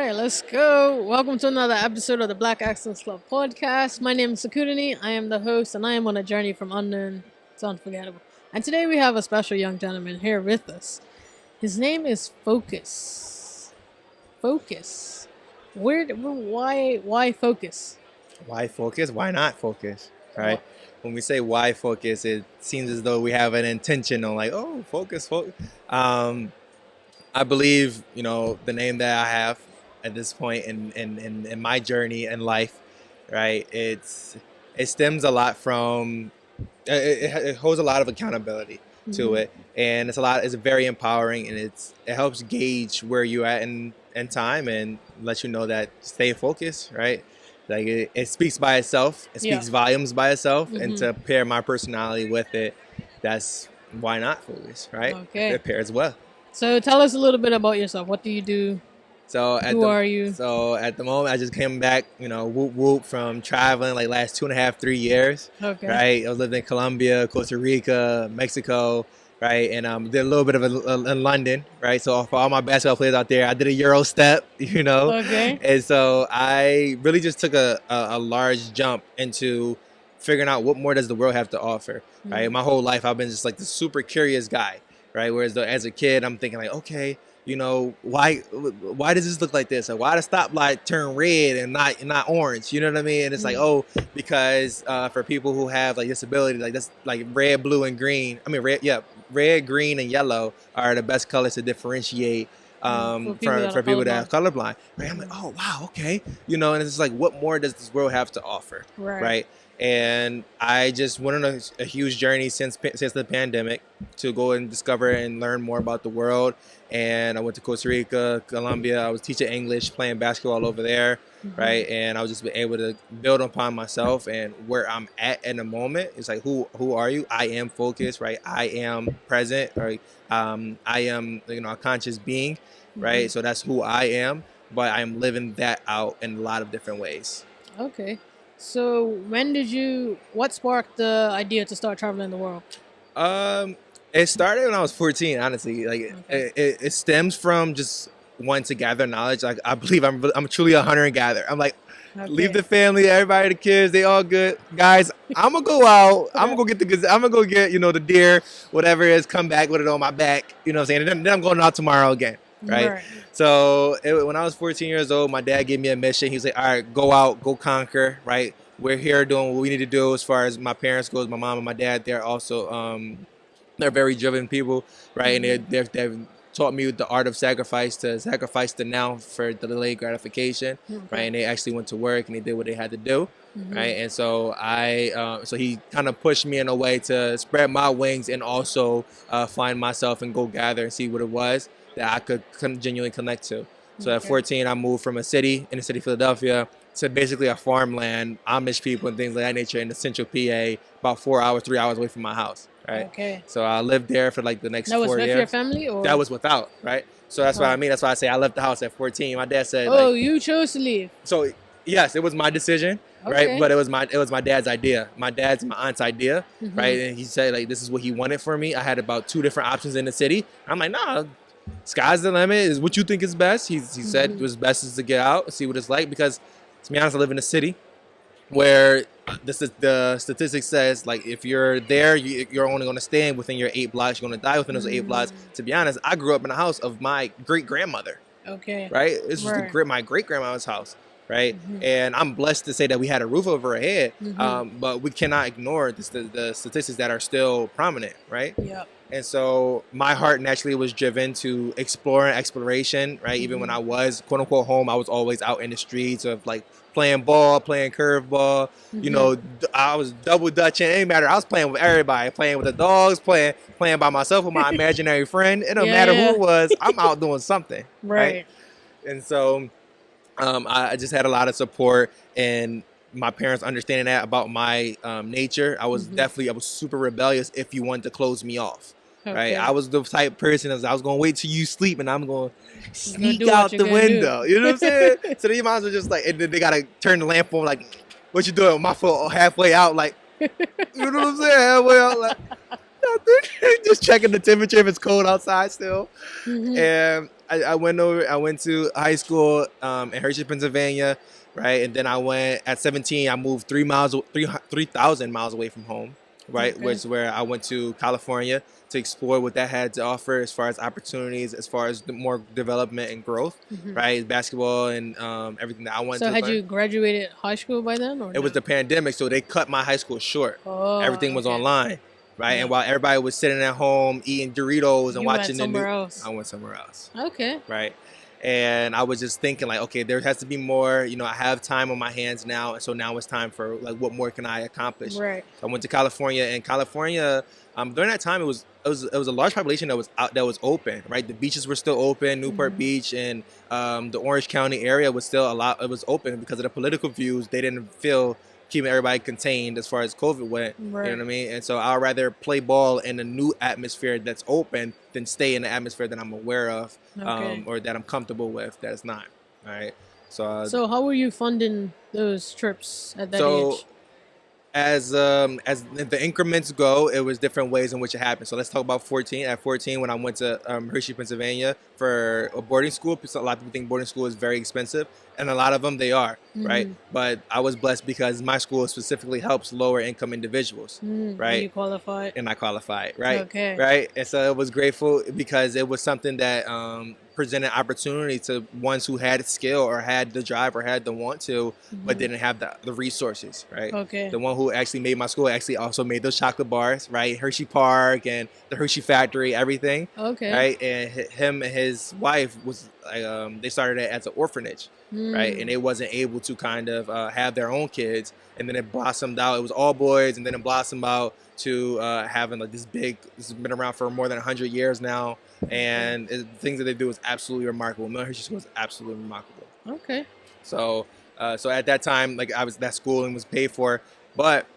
right, let's go. Welcome to another episode of the Black Accents Club podcast. My name is Sakudini. I am the host, and I am on a journey from unknown to unforgettable. And today we have a special young gentleman here with us. His name is Focus. Focus. Why Focus? Why focus? Why not focus? Right? When we say why focus, it seems as though we have an intention on like, oh, focus. I believe, the name that I have at this point in my journey in life, right? It stems a lot from it holds a lot of accountability to it, and it's very empowering, and it helps gauge where you're at in time and let you know that stay focused, right? Like it speaks by itself, it speaks volumes by itself, and to pair my personality with it, that's why not focus, right? Okay. It pairs well. So tell us a little bit about yourself. What do you do? Who are you? So at the moment, I just came back, whoop whoop from traveling like last 2.5-3 years. Okay. Right. I was living in Colombia, Costa Rica, Mexico. Right. And did a little bit of in London. Right. So for all my basketball players out there, I did a Euro step, Okay. And so I really just took a large jump into figuring out what more does the world have to offer. Right. My whole life, I've been just like the super curious guy. Right. Whereas as a kid, I'm thinking like, okay, why does this look like this? Or why the stoplight turn red and not orange? You know what I mean? And it's like, oh, because for people who have like disability, like that's like red, blue, and green. I mean, red, green, and yellow are the best colors to differentiate for people that are colorblind. Right? I'm like, oh wow, okay. And it's just like, what more does this world have to offer? Right? And I just went on a huge journey since the pandemic to go and discover and learn more about the world. And I went to Costa Rica, Colombia. I was teaching English, playing basketball over there, right? And I was just able to build upon myself and where I'm at in the moment. It's like, who are you? I am focused, right? I am present, right? I am, a conscious being, right? So that's who I am, but I'm living that out in a lot of different ways. Okay. So what sparked the idea to start traveling the world? It started when I was 14, honestly. Like it stems from just wanting to gather knowledge. Like I believe I'm truly a hunter and gatherer. I'm like, leave the family, everybody, the kids, they all good. Guys, I'm gonna go out. I'm gonna get the deer, whatever it is, come back with it on my back. You know what I'm saying? And then I'm going out tomorrow again. Right. So when I was 14 years old, my dad gave me a mission. He was like, all right, go out, go conquer. Right. We're here doing what we need to do as far as my parents goes. My mom and my dad, they're also they're very driven people. Right. And they've taught me the art of sacrifice, to sacrifice the now for the delayed gratification. Right. And they actually went to work and they did what they had to do. Right. And so so he kind of pushed me in a way to spread my wings and also find myself and go gather and see what it was that I could genuinely connect to. So at 14, I moved from a city in the city of Philadelphia to basically a farmland, Amish people and things like that nature in the central PA, about 3 hours away from my house. Right. Okay. So I lived there for like the next 4 years. That was with your family, or? That was without, right? So that's what I mean. That's why I say I left the house at 14. My dad said, "Oh, you chose to leave." So yes, it was my decision. Okay. Right, but it was my dad's idea. My dad's and my aunt's idea, right? And he said like this is what he wanted for me. I had about 2 different options in the city. I'm like, nah, sky's the limit. Is what you think is best. He said it was best is to get out and see what it's like, because to be honest, I live in a city where the statistics says like if you're there, you're only going to stay within your 8 blocks. You're going to die within those 8 blocks. To be honest, I grew up in the house of my great grandmother. Okay. Right. This was my great grandmother's house. Right. And I'm blessed to say that we had a roof over our head. But we cannot ignore the statistics that are still prominent. Right. Yeah. And so my heart naturally was driven to exploration. Right. Even when I was quote unquote home, I was always out in the streets of like playing ball, playing curveball. I was double dutching. It didn't matter. I was playing with everybody, playing with the dogs, playing by myself with my imaginary friend. It don't matter who it was. I'm out doing something. Right. And so I just had a lot of support and my parents understanding that about my nature. I was super rebellious if you wanted to close me off. Right. I was the type of person I was going to wait till you sleep and I'm going to sneak out the window. You know what I'm saying? So you might as well just like, and then they got to turn the lamp on like, what you doing? My foot halfway out like, you know what I'm saying? Halfway out like, nothing. Just checking the temperature if it's cold outside still. And I went over. I went to high school in Hershey, Pennsylvania, right? And then I went at 17. I moved 3,000 miles away from home, right? Okay. Which is where I went to California to explore what that had to offer as far as opportunities, as far as the more development and growth, right? Basketball and everything that I wanted So to had learn. you graduated high school by then, or It was no? the pandemic, so they cut my high school short. Oh, Everything was okay. online, right? Yeah. And while everybody was sitting at home eating Doritos and You went watching the somewhere news, else. I went somewhere else, Okay. right? And I was just thinking like, okay, there has to be more. You know, I have time on my hands now, and so now it's time for like, what more can I accomplish? Right. So I went to California, and California, during that time, it was a large population that was out, that was open, right? The beaches were still open. Newport Beach and the Orange County area was still a lot. It was open because of the political views. They didn't feel keeping everybody contained as far as COVID went. Right. You know what I mean? And so I'd rather play ball in a new atmosphere that's open than stay in the atmosphere that I'm aware of, Okay. or that I'm comfortable with that is not. All right. So how were you funding those trips at that So age? as the increments go, it was different ways in which it happened. So let's talk about 14. At 14, when I went to Hershey, Pennsylvania for a boarding school, because a lot of people think boarding school is very expensive, and a lot of them they are, right? But I was blessed because my school specifically helps lower income individuals, And right? you qualified. And I qualified, right? Okay. Right. And so it was grateful because it was something that presented opportunity to ones who had skill or had the drive or had the want to, but didn't have the resources, right? Okay. The one who actually made my school actually also made those chocolate bars, right? Hershey Park and the Hershey Factory, everything, Okay. right? And him and his wife was they started it as an orphanage, right? And they wasn't able to kind of have their own kids, and then it blossomed out. It was all boys, and then it blossomed out to having like this big. This has been around for more than 100 years now, and the things that they do is absolutely remarkable. Mill Hershey School is absolutely remarkable. Okay. So, so at that time, like that schooling was paid for, but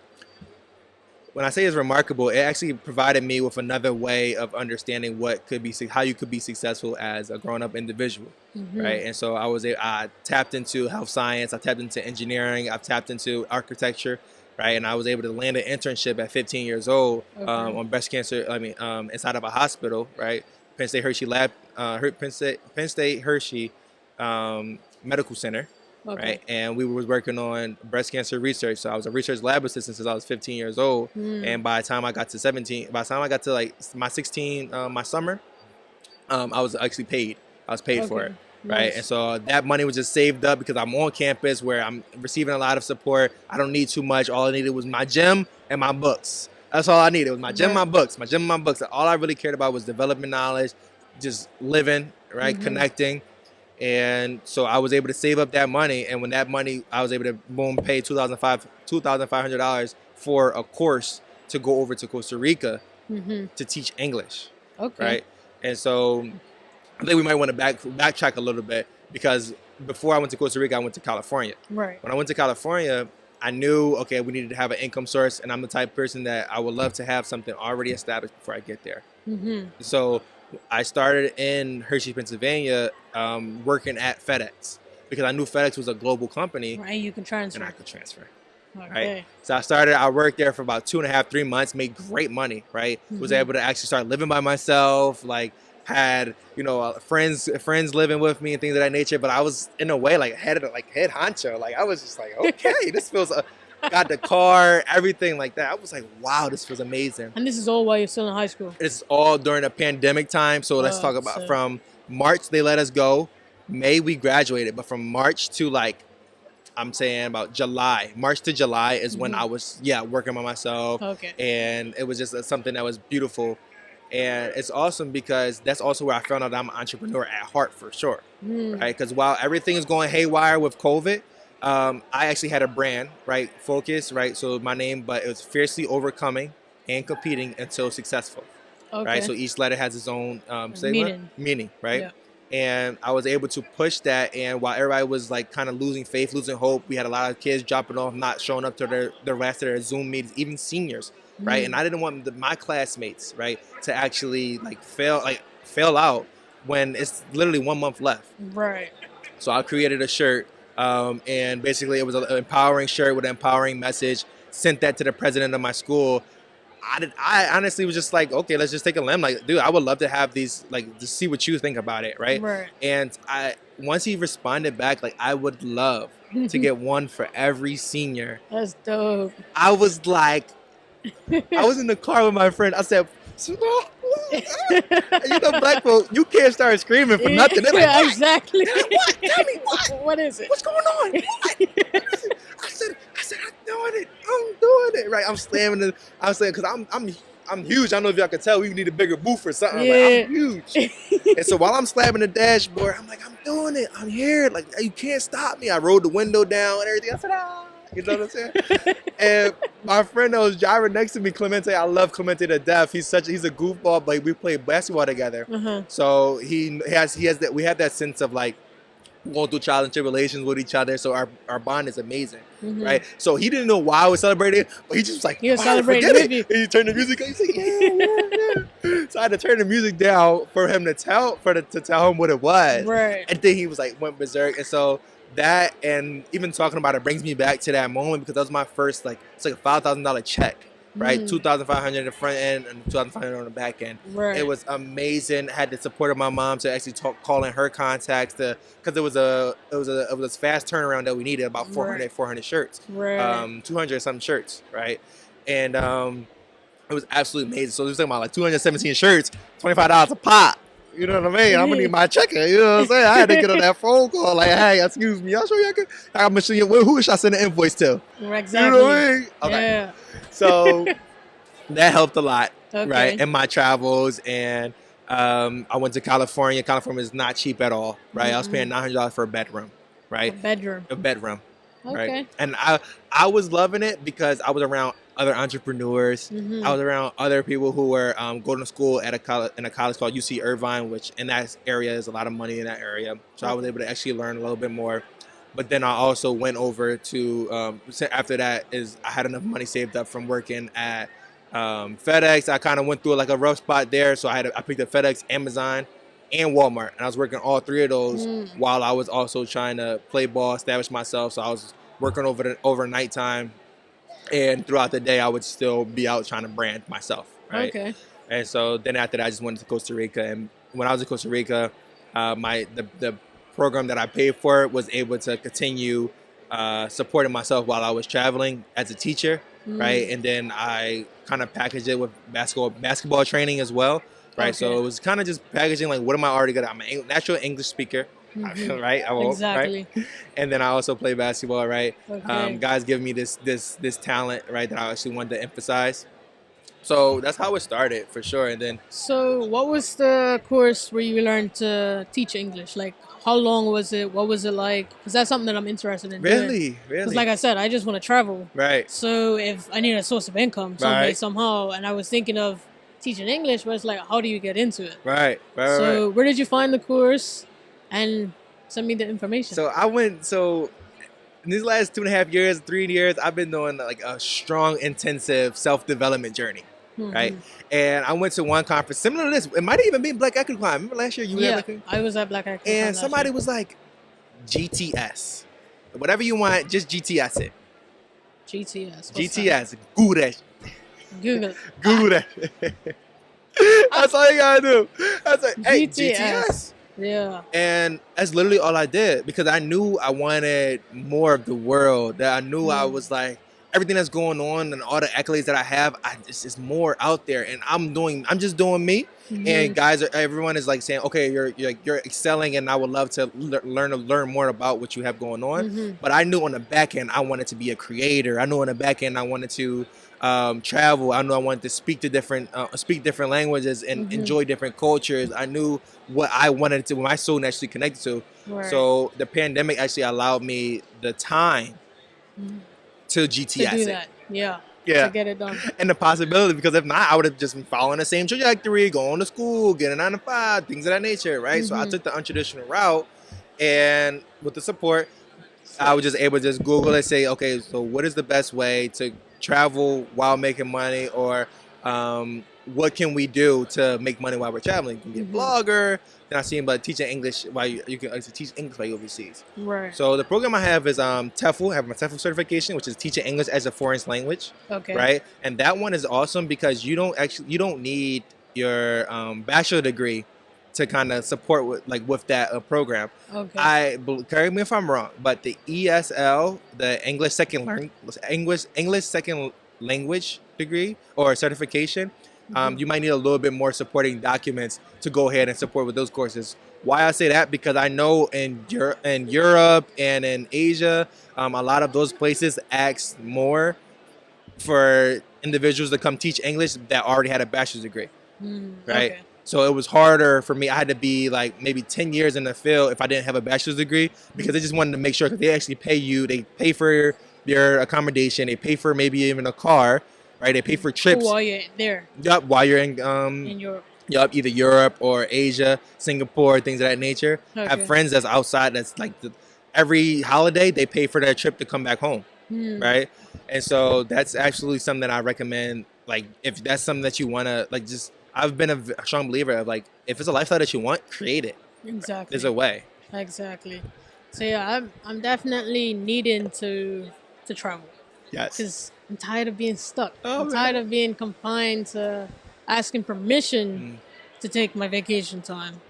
when I say it's remarkable, it actually provided me with another way of understanding what could be, how you could be successful as a grown-up individual, right? And so I tapped into health science, I tapped into engineering, I've tapped into architecture, right? And I was able to land an internship at 15 years old on breast cancer. I mean, inside of a hospital, right? Penn State Hershey Lab, Penn State Hershey Medical Center. Okay. Right, and we were working on breast cancer research. So I was a research lab assistant since I was 15 years old, and by the time I got to 17, by the time I got to like my 16, my summer, I was actually paid. I was paid for it, right? Nice. And so that money was just saved up because I'm on campus where I'm receiving a lot of support. I don't need too much. All I needed was my gym and my books. That's all I needed. It was my gym, my books, my gym, my books. All I really cared about was development knowledge, just living, right, connecting. And so I was able to save up that money, and when that money, I was able to pay $2,500 for a course to go over to Costa Rica to teach English. Okay. Right, and so I think we might want to backtrack a little bit because before I went to Costa Rica, I went to California. Right. When I went to California, I knew, okay, we needed to have an income source, and I'm the type of person that I would love to have something already established before I get there. So I started in Hershey, Pennsylvania, working at FedEx because I knew FedEx was a global company. Right. You can transfer. And I could transfer. Okay. Right. So I worked there for about 2.5, 3 months, made great money, right? Was able to actually start living by myself, like had, friends living with me and things of that nature. But I was in a way like head honcho. Like I was just like, okay, this feels got the car, everything like that. I was like, wow, this feels amazing. And this is all while you're still in high school? It's all during a pandemic time. So let's talk about from March, they let us go. May, we graduated. But from March to I'm saying about July. March to July is when I was, working by myself. Okay. And it was just something that was beautiful. And it's awesome because that's also where I found out I'm an entrepreneur at heart for sure. Right? Because while everything is going haywire with COVID, I actually had a brand, right? Focus, right? So my name, but it was fiercely overcoming and competing until successful, right? So each letter has its own meaning, right? Yeah. And I was able to push that. And while everybody was like kind of losing faith, losing hope, we had a lot of kids dropping off, not showing up to their last of their Zoom meetings, even seniors, right? And I didn't want my classmates, right, to actually fail out when it's literally 1 month left. Right. So I created a shirt. And basically it was an empowering shirt with an empowering message, sent that to the president of my school. I honestly was just like, okay, let's just take a limb. Like, dude, I would love to have these, like, to see what you think about it, right? Right. And once he responded back, like, I would love to get one for every senior. That's dope. I was like, I was in the car with my friend. I said, you know, black folk, you can't start screaming for nothing. They're like, yeah, what? exactly. What? Tell me what? What is it? What's going on? What? I said, I'm doing it. Right? I'm slamming it. I'm saying, because I'm huge. I don't know if y'all can tell. We need a bigger booth or something. Yeah. Like, I'm huge. And so while I'm slamming the dashboard, I'm like, I'm doing it. I'm here. Like, you can't stop me. I rolled the window down and everything. I said, ah. You know what I'm saying? And my friend that was driving next to me, Clemente, I love Clemente to death. He's a goofball, but we played basketball together. So we have that sense of like going through trials and tribulations with each other. So our bond is amazing, right? So he didn't know why I was celebrating, but he just was like, he was celebrating with you. And he turned the music on. He's like, yeah. So I had to turn the music down for him to tell him what it was. Right. And then he was like, went berserk. And so that, and even talking about it brings me back to that moment, because that was my first, like, it's like a $5,000 check, right? $2,500 in the front end and $2,500 on the back end. Right. It was amazing. I had the support of my mom to actually calling her contacts because it was a fast turnaround that we needed, about 400 shirts, right. 200 something shirts, right? And it was absolutely amazing. So it was talking about like 217 shirts, $25 a pop. You know what I mean? I'm gonna need my checker. You know what I'm saying? I had to get on that phone call like, hey, excuse me, I'll show you. I'm gonna show you who should I send the invoice to? Exactly. You know what I mean? Okay. Yeah. So that helped a lot, Okay. right? In my travels, and I went to California. California is not cheap at all, right? I was paying $900 for a bedroom, right? A bedroom. Right? Okay. And I was loving it because I was around other entrepreneurs. I was around other people who were going to school in a college called UC Irvine, which in that area is a lot of money in that area. So I was able to actually learn a little bit more. But then I also went over to after that I had enough money saved up from working at FedEx. I kind of went through like a rough spot there, so I picked up FedEx, Amazon, and Walmart, and I was working all three of those while I was also trying to play ball, establish myself. So I was working over nighttime, and throughout the day I would still be out trying to brand myself, right? Okay. And so then after that I just went to Costa Rica, and when I was in Costa Rica, the program that I paid for was able to continue supporting myself while I was traveling as a teacher, right? And then I kind of packaged it with basketball training as well, right? Okay. So it was kind of just packaging like, what am I already good at? I'm a natural English speaker, right? I won't, exactly. Right? And then I also play basketball, right? Okay. Guys give me this talent, right, that I actually wanted to emphasize. So that's how it started, for sure. And then, so what was the course where you learned to teach English? Like, how long was it? What was it like? Because that's something that I'm interested in doing. Really? Because like I said, I just want to travel. Right. So if I need a source of income somehow, and I was thinking of teaching English, but it's like, how do you get into it? Right. So where did you find the course? And send me the information. So in these last 2.5 years, 3 years, I've been doing like a strong, intensive self-development journey. Right. And I went to one conference similar to this. It might have even been Black Equity Climb. Remember last year you were at Black Equity? I was at Black Equity Climb. And somebody was like, GTS. Whatever you want, just GTS it. GTS. GTS. Google that shit. Google that shit. That's all you gotta do. I was like, hey, GTS. Yeah. And that's literally all I did, because I knew I wanted more of the world. That I knew I was like, everything that's going on and all the accolades that I have, it's more out there, and I'm just doing me. And everyone is like saying, okay, you're excelling, and I would love to learn more about what you have going on. But I knew on the back end I wanted to be a creator. I knew on the back end I wanted to travel. I knew I wanted to speak different languages and enjoy different cultures. I knew what I wanted to, what my soul naturally connected to. Right. So the pandemic actually allowed me the time to GTS to do that. Yeah. To get it done. And the possibility, because if not, I would have just been following the same trajectory, going to school, getting 9 to 5, things of that nature, right? So I took the untraditional route, and with the support, I was just able to just Google and say, okay, so what is the best way to travel while making money, or what can we do to make money while we're traveling? You can be a blogger. Then I seen about teaching English while you can teach English while you're overseas. Right. So the program I have is TEFL. I have my TEFL certification, which is teaching English as a foreign language. Okay. Right, and that one is awesome because you don't need your bachelor degree to kind of support with that program. Okay. Correct me if I'm wrong, but the ESL, the English second language degree or certification, you might need a little bit more supporting documents to go ahead and support with those courses. Why I say that? Because I know in Europe and in Asia, a lot of those places ask more for individuals to come teach English that already had a bachelor's degree, right? Okay. So it was harder for me. I had to be like maybe 10 years in the field if I didn't have a bachelor's degree, because they just wanted to make sure that they actually pay you. They pay for your accommodation. They pay for maybe even a car, right? They pay for trips. While you're there. Yep, while you're in Europe. Yep, either Europe or Asia, Singapore, things of that nature. Okay. I have friends that's outside that's like every holiday they pay for their trip to come back home, right? And so that's actually something that I recommend. Like if that's something that you want to like, just I've been a strong believer of like if it's a lifestyle that you want, create it. Exactly. There's a way. Exactly. So yeah, I'm definitely needing to travel. Yes. Because I'm tired of being stuck. Oh, I'm tired of being confined to asking permission to take my vacation time.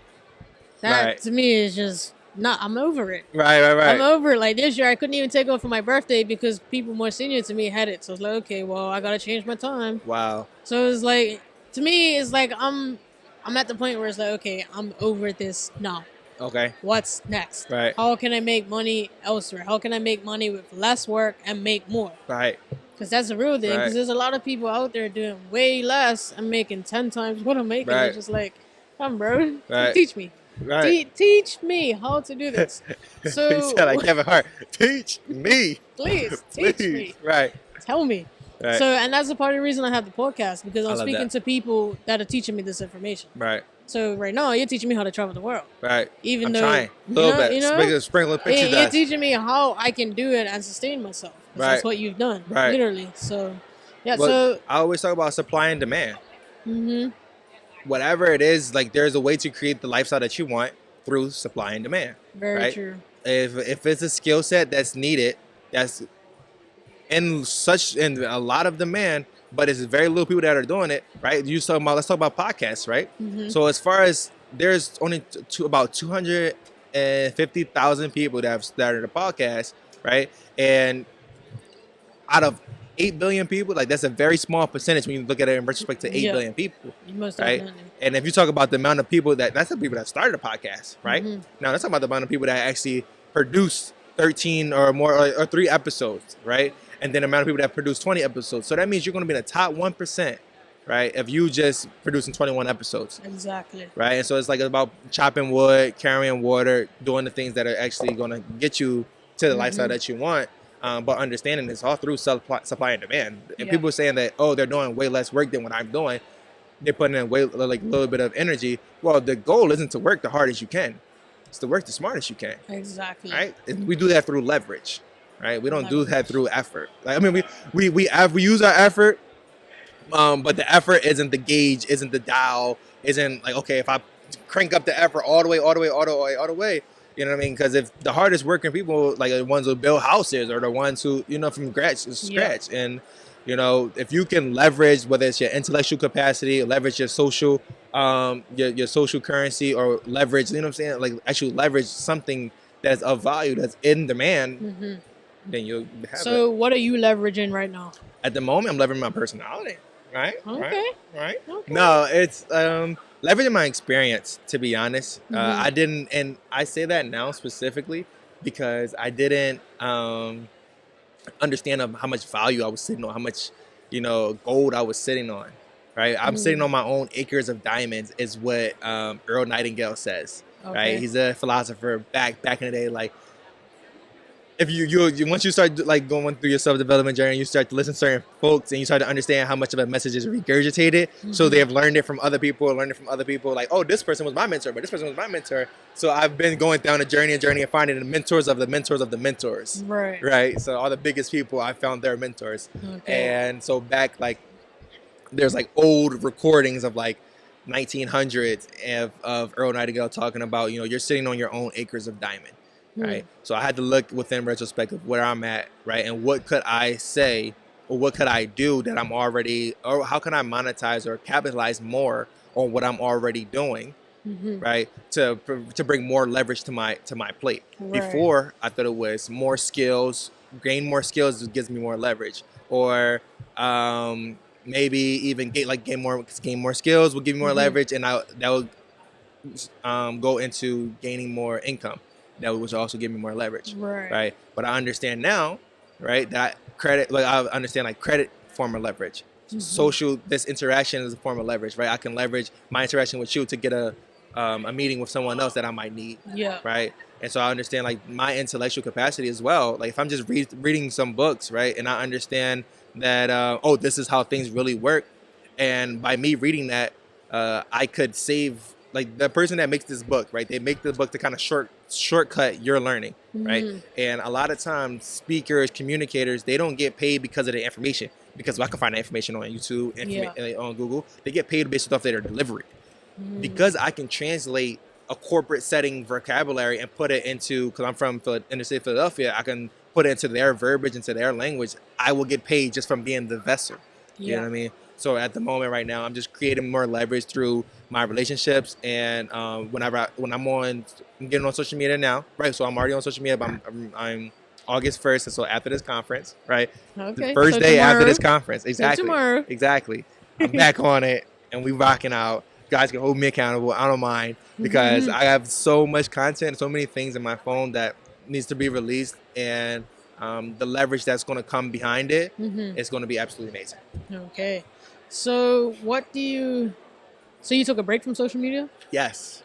That to me is just I'm over it. Right. I'm over it. Like this year, I couldn't even take off for my birthday because people more senior to me had it. So it's like, okay, well, I gotta change my time. Wow. So it's like, to me, it's like I'm at the point where it's like, okay, I'm over this now. Okay. What's next? Right. How can I make money elsewhere? How can I make money with less work and make more? Right. Because that's the real thing. Because there's a lot of people out there doing way less and making 10 times what I'm making. Right. They're just like, come, bro, Right. teach me. Right. Teach me how to do this. So he said like Kevin Hart, teach me. Please, teach me. Right. Tell me. Right. So, and that's a part of the reason I have the podcast, because I'm speaking that. to people that are teaching me this information. Right. So right now, you're teaching me how to travel the world. Right. Even I'm though trying a little bit. Sprinkle picture you're teaching me how I can do it and sustain myself. Right. That's what you've done. Right. Literally. So, yeah. But so I always talk about supply and demand. Mm-hmm. Whatever it is, like there's a way to create the lifestyle that you want through supply and demand. Very right? true. If it's a skill set that's needed, that's in a lot of demand, but it's very little people that are doing it, right? Let's talk about podcasts, right? Mm-hmm. So as far as there's only about 250,000 people that have started a podcast, right? And out of 8 billion people, like that's a very small percentage when you look at it in retrospect to 8 billion people, Most right? definitely. And if you talk about the amount of people that's the people that started a podcast, right? Now let's talk about the amount of people that actually produce 13 or more or 3 episodes, right? And then the amount of people that produce 20 episodes. So that means you're going to be in the top 1%, right? If you just producing 21 episodes. Exactly. Right? And so it's like about chopping wood, carrying water, doing the things that are actually going to get you to the lifestyle that you want. But understanding this all through supply and demand. And people are saying that, oh, they're doing way less work than what I'm doing. They're putting in way like a little bit of energy. Well, the goal isn't to work the hardest you can. It's to work the smartest you can. Exactly. Right? And we do that through leverage. Right? We don't do that through effort. Like, I mean, we use our effort, but the effort isn't the gauge, isn't the dial, isn't like, okay, if I crank up the effort all the way, you know what I mean? Because if the hardest working people, like the ones who build houses or the ones who, from scratch. And, if you can leverage, whether it's your intellectual capacity, leverage your social, your social currency, or leverage, like actually leverage something that's of value, that's in demand, then you'll have So what are you leveraging right now? At the moment, I'm leveraging my personality, right? Okay. Right? Okay. No, it's leveraging my experience, to be honest. I didn't, and I say that now specifically because I didn't understand how much value I was sitting on, how much, gold I was sitting on, right? I'm sitting on my own acres of diamonds is what Earl Nightingale says, right? He's a philosopher back in the day, like, if you once you start like going through your self-development journey, you start to listen to certain folks and you start to understand how much of a message is regurgitated. So they have learned it from other people, like, oh, this person was my mentor, but this person was my mentor. So I've been going down a journey and finding the mentors of the mentors of the mentors. Right. Right. So all the biggest people, I found their mentors. And so back like there's like old recordings of like 1900s of Earl Nightingale talking about, you're sitting on your own acres of diamond, right? So I had to look within retrospective where I'm at, right? And what could I say or what could I do that I'm already, or how can I monetize or capitalize more on what I'm already doing, right? To bring more leverage to my plate. Right. Before, I thought it was more skills, gain more skills gives me more leverage, or maybe even gain more skills will give me more leverage, and that will go into gaining more income. That would also give me more leverage, right? But I understand now, right, that credit, like I understand like credit form of leverage. Social, this interaction is a form of leverage, right? I can leverage my interaction with you to get a meeting with someone else that I might need, right? And so I understand like my intellectual capacity as well. Like if I'm just reading some books, right, and I understand that this is how things really work, and by me reading that, I could save, like the person that makes this book, right? They make the book to kind of shortcut your learning, right? And a lot of times, speakers, communicators, they don't get paid because of the information. Because I can find that information on YouTube, on Google. They get paid based off their delivery. Because I can translate a corporate setting vocabulary and put it into, because I'm from inner city Philadelphia, I can put it into their verbiage, into their language. I will get paid just from being the vessel. You know what I mean? So at the moment right now, I'm just creating more leverage through my relationships, and I'm getting on social media now, right? So I'm already on social media, but I'm August 1st, and so after this conference, right? Okay. The first day after this conference, exactly. So tomorrow. Exactly. I'm back on it, and we rocking out. You guys can hold me accountable. I don't mind, because I have so much content, so many things in my phone that needs to be released, and the leverage that's going to come behind it is going to be absolutely amazing. Okay. So so you took a break from social media? Yes,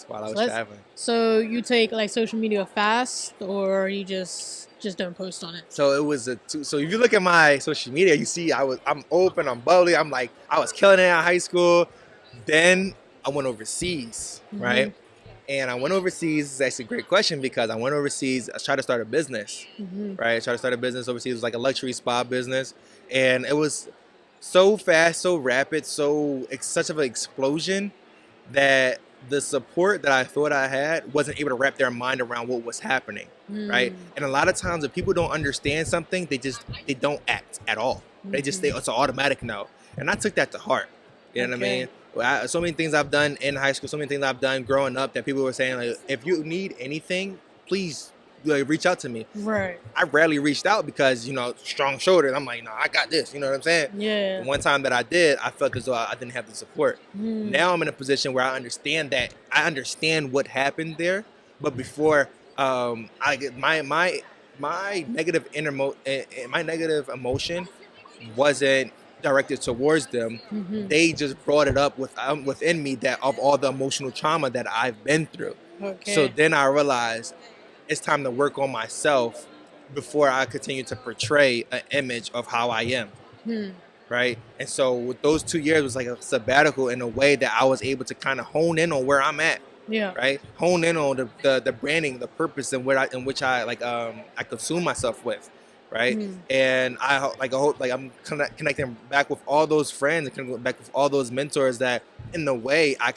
while I was traveling. So you take like social media fast, or you just don't post on it? So it was so if you look at my social media, you see I'm open, I'm bubbly, I'm like, I was killing it in high school. Then I went overseas, right? And I went overseas. It's actually a great question, because I went overseas. I tried to start a business, right? I tried to start a business overseas. It was like a luxury spa business. And it was so fast, so rapid, such of an explosion that the support that I thought I had wasn't able to wrap their mind around what was happening, right? And a lot of times if people don't understand something, they don't act at all. It's an automatic no. And I took that to heart. You know what I mean? So many things I've done in high school, so many things I've done growing up that people were saying, like, if you need anything, please reach out to me. Right. I rarely reached out because, strong shoulders. I'm like, no, I got this. You know what I'm saying? Yeah. The one time that I did, I felt as though I didn't have the support. Now I'm in a position where I understand that. I understand what happened there. But before, I get my negative my negative emotion wasn't directed towards them. They just brought it up within me, that of all the emotional trauma that I've been through. Okay. So then I realized it's time to work on myself before I continue to portray an image of how I am. Right? And so with those 2 years was like a sabbatical in a way that I was able to kind of hone in on where I'm at. Yeah. Right? Hone in on the branding, the purpose, and in which I consume myself with. Right? And I hope I'm connecting back with all those friends, and connecting back with all those mentors that in the way I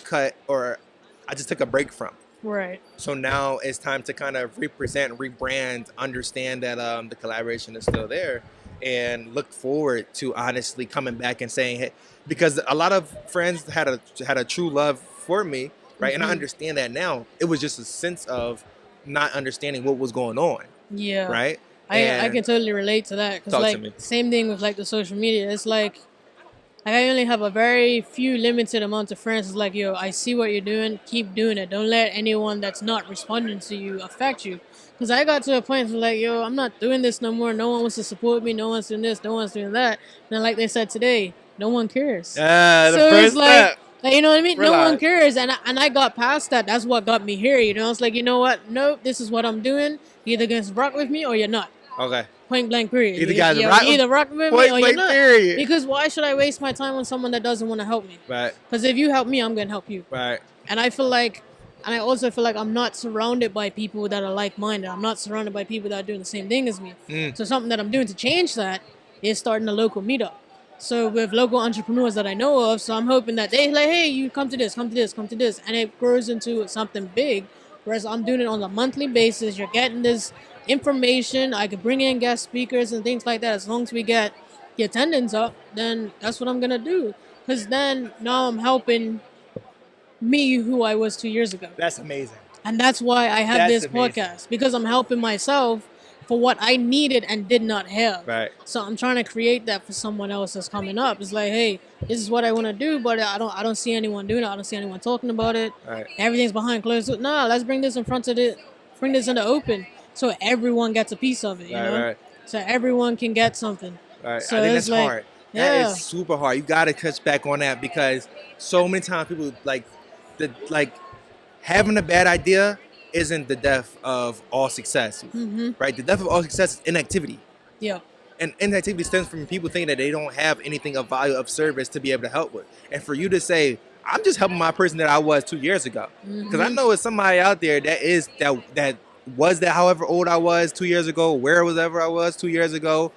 just took a break from. Right. So now it's time to kind of rebrand, understand that the collaboration is still there, and look forward to honestly coming back and saying, hey, because a lot of friends had a true love for me, right? And I understand that now. It was just a sense of not understanding what was going on. Yeah. Right? I can totally relate to that. Talk to me. Same thing with like the social media. It's like I only have a very few limited amount of friends. It's like, yo, I see what you're doing. Keep doing it. Don't let anyone that's not responding to you affect you. Because I got to a point where like, yo, I'm not doing this no more. No one wants to support me. No one's doing this. No one's doing that. And like they said today, no one cares. So it's like, you know what I mean? Relax. No one cares. And I got past that. That's what got me here. It's like, you know what? Nope, this is what I'm doing. You're either going to rock with me or you're not. Okay. Point blank period. Either rock with me or you're not. Period. Because why should I waste my time on someone that doesn't want to help me? Right. Because if you help me, I'm going to help you. Right. And I also feel like I'm not surrounded by people that are like-minded. I'm not surrounded by people that are doing the same thing as me. So something that I'm doing to change that is starting a local meetup. So with local entrepreneurs that I know of, so I'm hoping that they like, hey, you come to this, come to this, come to this, and it grows into something big. Whereas I'm doing it on a monthly basis. You're getting this information. I could bring in guest speakers and things like that. As long as we get the attendance up, then that's what I'm gonna do. Because then now I'm helping me who I was 2 years ago. That's amazing. And that's why I have That's this amazing. podcast, because I'm helping myself for what I needed and did not have. Right. So I'm trying to create that for someone else that's coming up. It's like, hey, this is what I want to do, but I don't see anyone doing it. I don't see anyone talking about it. Right. Everything's behind closed doors. Nah, let's bring this in front of it. Bring this in the open, so everyone gets a piece of it. You know, Right. so everyone can get something. Right. So I think it's that's like, hard. yeah. That is super hard. You got to touch back on that because so many times people having a bad idea isn't the death of all success, right? The death of all success is inactivity. Yeah. And inactivity stems from people thinking that they don't have anything of value, of service to be able to help with. And for you to say, I'm just helping my person that I was 2 years ago. Because I know it's somebody out there that was however old I was 2 years ago, wherever I was 2 years ago.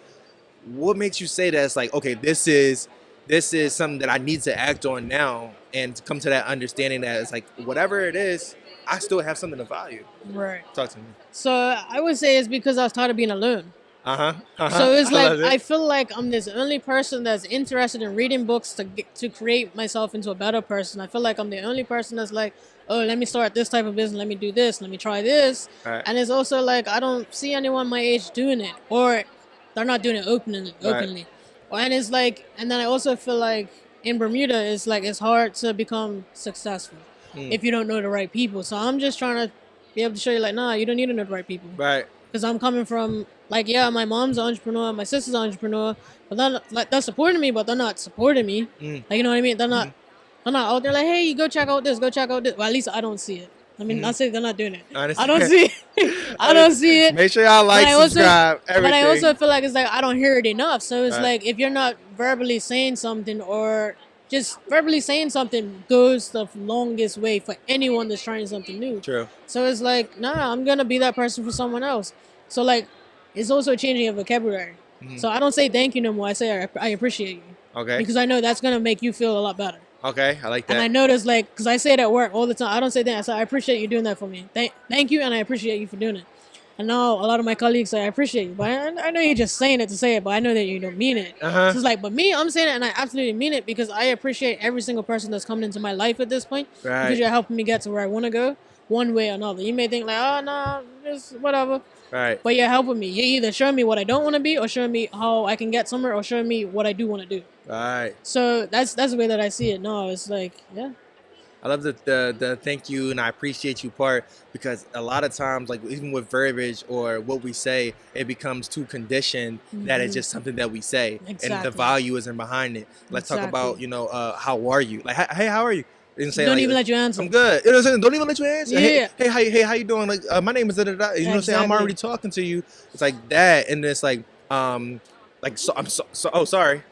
What makes you say that it's like, okay, this is something that I need to act on now and to come to that understanding that it's like, whatever it is, I still have something of value. Right. Talk to me. So I would say it's because I was tired of being alone. Uh-huh. So it's like love it. I feel like I'm this only person that's interested in reading books to create myself into a better person. I feel like I'm the only person that's like, oh, let me start this type of business. Let me do this. Let me try this. Right. And it's also like I don't see anyone my age doing it, or they're not doing it openly. And it's like, and then I also feel like in Bermuda, it's like it's hard to become successful if you don't know the right people. So I'm just trying to be able to show you, like, nah, you don't need to know the right people. Right. Because I'm coming from, like, yeah, my mom's an entrepreneur, my sister's an entrepreneur, but they're supporting me, but they're not supporting me. Like, you know what I mean? They're not out there like, hey, you go check out this, go check out this. Well, at least I don't see it. I mean, not saying they're not doing it. I don't see it. I don't see it. Make sure y'all like, subscribe, everything. But I also feel like it's like I don't hear it enough. So it's Right. like if you're not verbally saying something, or just verbally saying something goes the longest way for anyone that's trying something new. True. So it's like, nah, I'm going to be that person for someone else. So like, it's also changing a vocabulary. So I don't say thank you no more. I say I appreciate you. Okay. Because I know that's going to make you feel a lot better. Okay, I like that. And I notice, like, because I say it at work all the time. I don't say that. I say, I appreciate you doing that for me. Thank you, and I appreciate you for doing it. And now a lot of my colleagues say, I appreciate you. But I know you're just saying it to say it, but I know that you don't mean it. So it's like, but me, I'm saying it, and I absolutely mean it, because I appreciate every single person that's coming into my life at this point. Right. Because you're helping me get to where I want to go, one way or another. You may think, like, oh, no, just whatever. Right. But you're helping me. You're either showing me what I don't want to be, or showing me how I can get somewhere, or showing me what I do want to do. Right. So that's the way that I see it. No, it's like, yeah. I love the thank you and I appreciate you part, because a lot of times, like even with verbiage or what we say, it becomes too conditioned that it's just something that we say, and the value isn't behind it. Let's talk about, how are you? Like, hey, how are you? And say, Don't like, even let you answer. I'm good. You know what I'm saying? Don't even let you answer. Yeah. Hey, how you doing? Like, my name is da da da. You know what I'm saying? I'm already talking to you. It's like that, and it's like, so I'm so oh, sorry.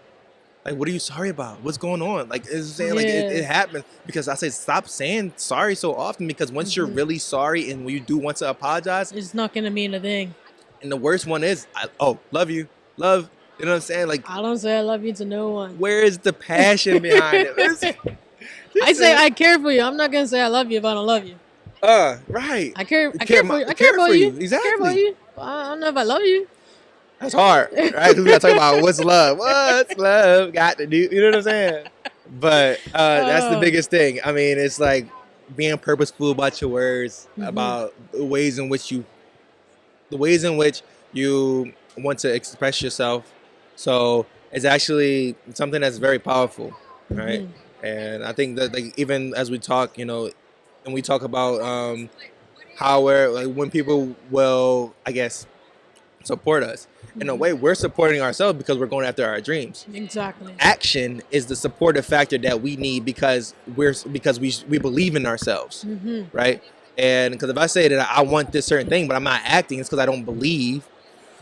Like, what are you sorry about? What's going on? Like, it's saying, like, it happens, because I say stop saying sorry so often, because once you're really sorry and when you do want to apologize, it's not gonna mean a thing. And the worst one is, love you, love. You know what I'm saying? Like, I don't say I love you to no one. Where is the passion behind it? I say I care for you. I'm not gonna say I love you if I don't love you. Right. I care for you. Exactly. I care for you. I don't know if I love you. That's hard, right? Because we gotta talk about what's love. What's love got to do? You know what I'm saying? But that's the biggest thing. I mean, it's like being purposeful about your words, about the ways in which you want to express yourself. So it's actually something that's very powerful, right? And I think that, like, even as we talk, and we talk about how we're, like, when people will, I guess, support us. In a way, we're supporting ourselves because we're going after our dreams. Exactly. Action is the supportive factor that we need because we believe in ourselves, right? And because if I say that I want this certain thing, but I'm not acting, it's because I don't believe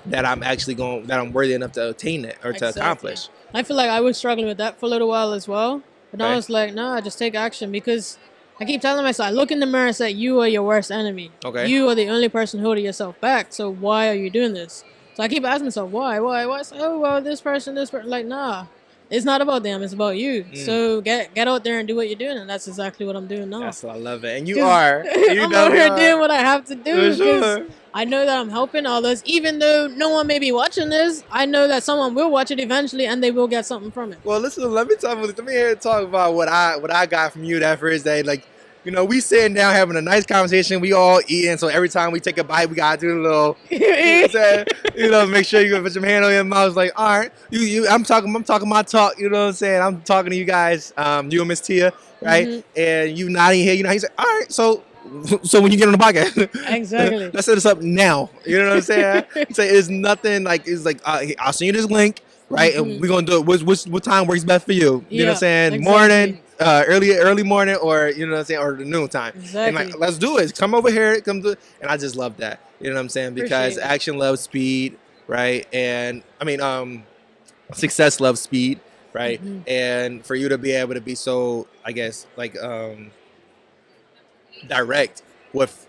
that I'm actually that I'm worthy enough to attain it or to accomplish. I feel like I was struggling with that for a little while as well, but I was like, nah, just take action, because I keep telling myself, I look in the mirror and say, you are your worst enemy. Okay. You are the only person holding yourself back. So why are you doing this? So I keep asking myself, why? I say, oh, well, this person, like, nah. It's not about them. It's about you. So get out there and do what you're doing, and that's exactly what I'm doing now. That's what I love it, and you are. You I'm out here doing what I have to do For sure. I know that I'm helping others, even though no one may be watching this. I know that someone will watch it eventually, and they will get something from it. Well, listen. Let me talk about what I got from you that first day. Like, you know, we sitting down having a nice conversation. We all eating, so every time we take a bite, we gotta do a little, make sure you put your hand on your mouth. Like, all right, I'm talking my talk. You know what I'm saying? I'm talking to you guys, you and Miss Tia, right? Mm-hmm. And you nodding here. You know, he's like, all right, so when you get on the podcast, exactly. Let's set this up now. You know what I'm saying? He said, it's nothing like it's like I'll send you this link, right? Mm-hmm. And we're gonna do it. What time works best for you? You know what I'm saying? Exactly. Morning. Early morning, or you know what I'm saying, or the noon time. Exactly. And like, let's do it. Come over here. Come do it. And I just love that. You know what I'm saying? Because action loves speed, right? And I mean, success loves speed, right? Mm-hmm. And for you to be able to be so, I guess, like direct with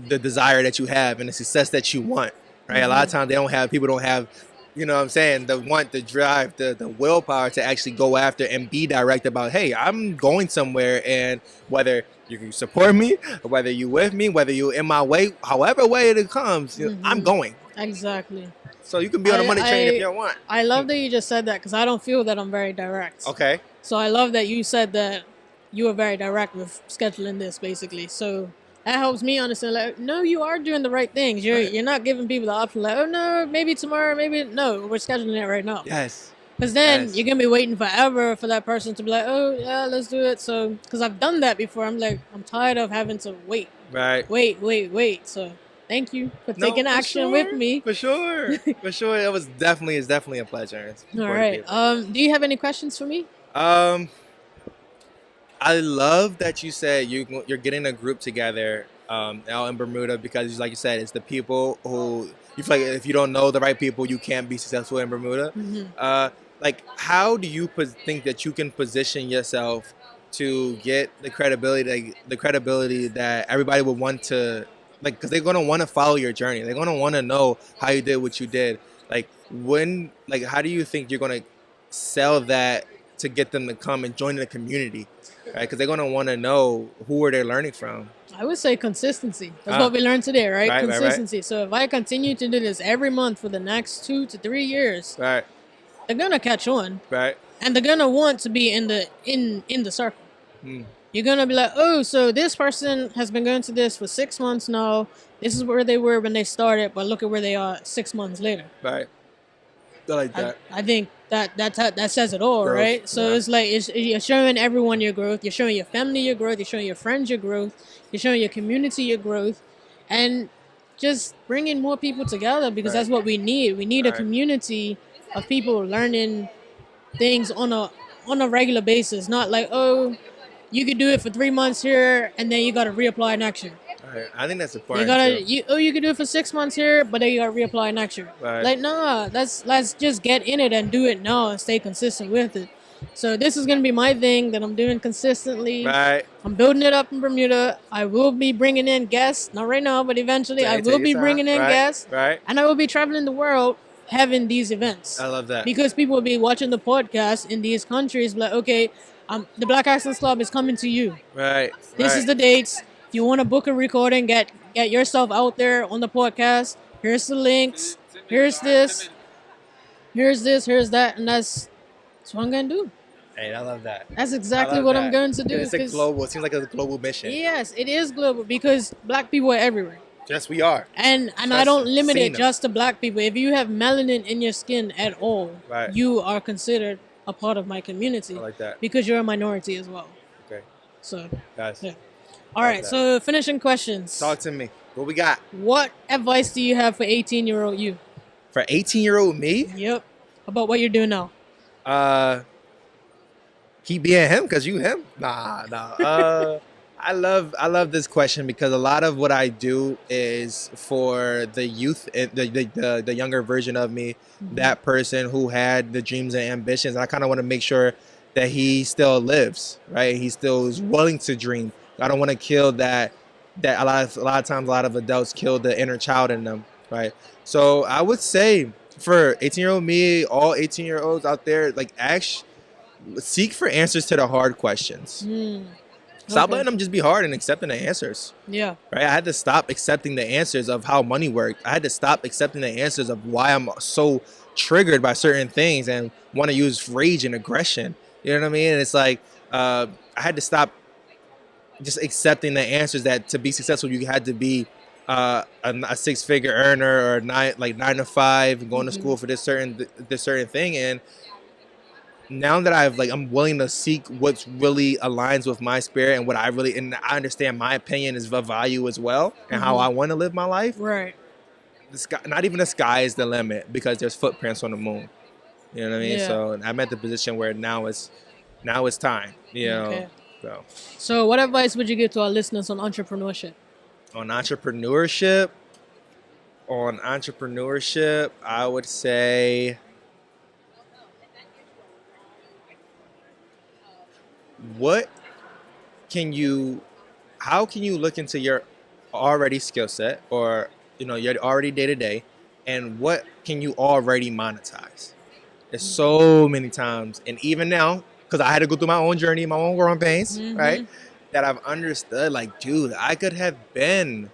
the desire that you have and the success that you want, right? Mm-hmm. A lot of times people don't have. You know what I'm saying? The want, the drive, the willpower to actually go after and be direct about, hey, I'm going somewhere, and whether you can support me, or whether you with me, whether you're in my way, however way it comes, mm-hmm. I'm going. Exactly. So you can be on a money train if you want. I love that you just said that because I don't feel that I'm very direct. Okay. So I love that you said that you were very direct with scheduling this, basically. So that helps me understand, like, no, you are doing the right things. You're not giving people the option, like, oh, no, maybe tomorrow, maybe, no, we're scheduling it right now. Yes. Because then you're going to be waiting forever for that person to be like, oh, yeah, let's do it. So, because I've done that before. I'm like, I'm tired of having to wait. Right. Wait. So, thank you for taking action with me. For sure. For sure. It's definitely a pleasure. All right. Do you have any questions for me? I love that you said you're getting a group together out in Bermuda because, like you said, it's the people who you feel like if you don't know the right people, you can't be successful in Bermuda. Mm-hmm. Like, how do you think that you can position yourself to get the credibility that everybody would want to, like, because they're going to want to follow your journey. They're going to want to know how you did what you did. Like, how do you think you're going to sell that to get them to come and join the community? Right, because they're going to want to know who are they learning from. I would say consistency. That's what we learned today, right? Consistency. Right. So if I continue to do this every month for the next 2 to 3 years, right, they're going to catch on. Right. And they're going to want to be in the circle. Mm. You're going to be like, oh, so this person has been going to this for 6 months now. This is where they were when they started, but look at where they are 6 months later. Right. I like that. I think that says it all, growth, right? So it's like you're showing everyone your growth. You're showing your family your growth. You're showing your friends your growth. You're showing your community your growth, and just bringing more people together because that's what we need. We need a community of people learning things on a regular basis. Not like, oh, you could do it for 3 months here and then you got to reapply next year. Right. I think that's important. You can do it for 6 months here, but then you got to reapply next year. Right. Like, nah, let's just get in it and do it now and stay consistent with it. So this is going to be my thing that I'm doing consistently. Right. I'm building it up in Bermuda. I will be bringing in guests, not right now, but eventually I will be bringing in guests. Right. And I will be traveling the world having these events. I love that. Because people will be watching the podcast in these countries, like, okay, the Black Accents Club is coming to you. Right. This is the dates. If you want to book a recording, get yourself out there on the podcast. Here's the links. Here's this. Here's that. And that's what I'm going to do. Hey, I love that. That's exactly what I'm going to do. It's a global. It seems like a global mission. Yes, it is global because Black people are everywhere. Yes, we are. And I don't limit it just to Black people. If you have melanin in your skin at all, you are considered a part of my community. I like that. Because you're a minority as well. Okay. So, guys. Yeah. All right, so finishing questions. Talk to me. What we got? What advice do you have for 18-year-old you? For 18-year-old me? Yep. About what you're doing now. Keep being him because you him. Nah. I love this question because a lot of what I do is for the youth, the younger version of me, that person who had the dreams and ambitions. I kind of want to make sure that he still lives, right? He still is willing to dream. I don't want to kill that a lot of times a lot of adults kill the inner child in them, right? So I would say for 18-year-old me, all 18-year-olds out there, like seek for answers to the hard questions. Stop letting them just be hard and accepting the answers. Yeah. Right. I had to stop accepting the answers of how money worked. I had to stop accepting the answers of why I'm so triggered by certain things and want to use rage and aggression. You know what I mean? And it's like I had to stop just accepting the answers that to be successful you had to be a 6-figure earner or 9 to 5 going to school for this certain thing. And now that I'm willing to seek what really aligns with my spirit and what I really, and I understand my opinion is of value as well and how I want to live my life. Right. The sky, not even the sky is the limit because there's footprints on the moon. You know what I mean? Yeah. So I'm at the position where now it's time. You know. Okay. So what advice would you give to our listeners on entrepreneurship? On entrepreneurship, I would say how can you look into your already skill set or your already day to day, and what can you already monetize? There's so many times, and even now, because I had to go through my own journey, my own growing pains, right? That I've understood, like, dude, I could have been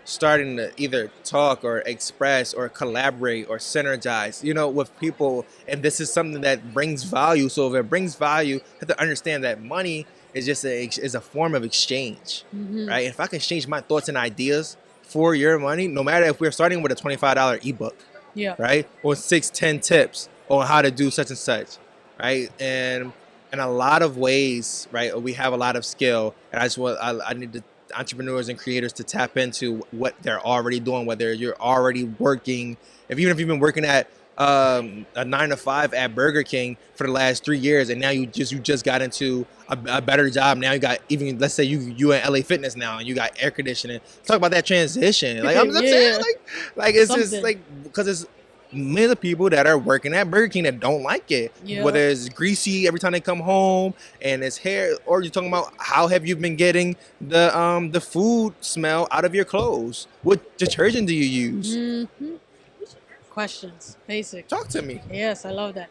starting to either talk or express or collaborate or synergize, with people. And this is something that brings value. So if it brings value, you have to understand that money is just a form of exchange, right? If I can exchange my thoughts and ideas for your money, no matter if we're starting with a $25 ebook, right? Or 6-10 tips on how to do such and such, right? And in a lot of ways, right, we have a lot of skill. And I need the entrepreneurs and creators to tap into what they're already doing, whether you're already working, even if you've been working at a 9 to 5 at Burger King for the last 3 years, and now you just got into a better job. Now you got, even let's say you in LA Fitness now and you got air conditioning. Talk about that transition. Like I'm saying, like it's something. Just like, because it's millions of people that are working at Burger King that don't like it. Whether it's greasy every time they come home and it's hair, or you're talking about how have you been getting the food smell out of your clothes? What detergent do you use? Questions, basic. Talk to me. Yes, I love that.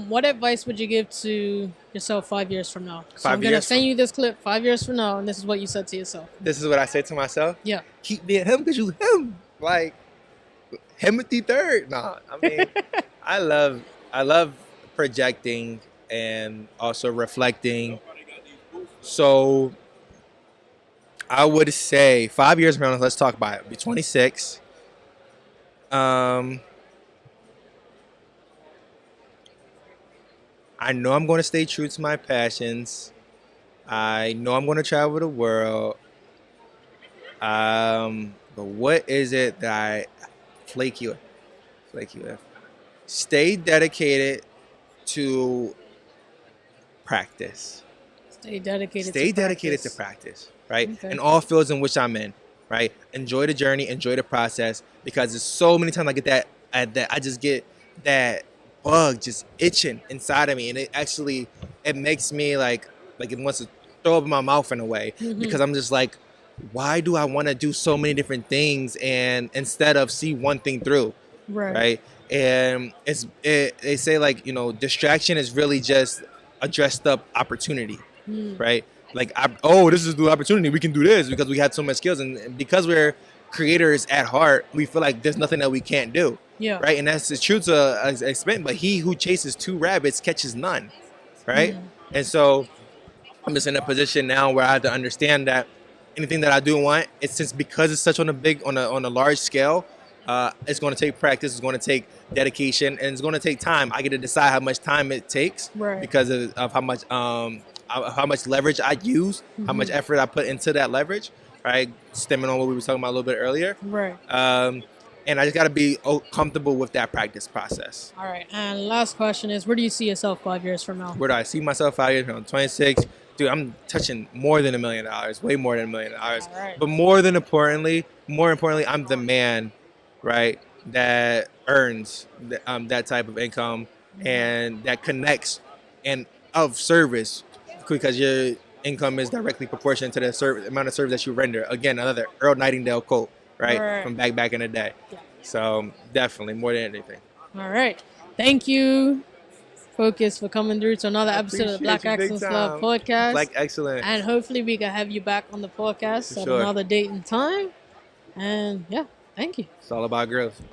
What advice would you give to yourself 5 years from now? So I'm gonna send you this clip 5 years from now, and this is what you said to yourself. This is what I said to myself. Yeah. Keep being him because you him. Like Timothy third. Nah, I mean, I love projecting and also reflecting. So I would say 5 years from now, let's talk about it. Be 26. I know I'm going to stay true to my passions. I know I'm going to travel the world. But what is it that I flaky with? Stay dedicated to practice. Stay dedicated to practice, right? Okay. In all fields in which I'm in, right? Enjoy the journey, enjoy the process, because there's so many times I get that I just get that bug just itching inside of me, and it makes me like it wants to throw up in my mouth in a way, because I'm just like, why do I want to do so many different things and instead of see one thing through, right? And they say, like, distraction is really just a dressed up opportunity, right? Like, this is the opportunity, we can do this because we had so much skills, and because we're creators at heart, we feel like there's nothing that we can't do, right? And that's true to an extent, but he who chases 2 rabbits catches none, right? And so I'm just in a position now where I have to understand that anything that I do want, because it's such on a large scale, it's going to take practice, it's going to take dedication, and it's going to take time. I get to decide how much time it takes, because of how much leverage I use, how much effort I put into that leverage, right? Stemming on what we were talking about a little bit earlier, right? And I just got to be comfortable with that practice process. All right. And last question is, where do you see yourself 5 years from now? Where do I see myself 5 years from now? 26. Dude, I'm touching more than $1 million, way more than $1 million. Right. But more importantly, I'm the man, right, that earns that type of income and that connects and of service, because your income is directly proportional to the amount of service that you render. Again, another Earl Nightingale quote, right, from back in the day. Yeah. So definitely more than anything. All right. Thank you Focus, for coming through to another I episode of the appreciate Black you big Excellence Love time. podcast. Black excellence. And hopefully we can have you back on the podcast For at sure. another date and time. And yeah, thank you. It's all about growth.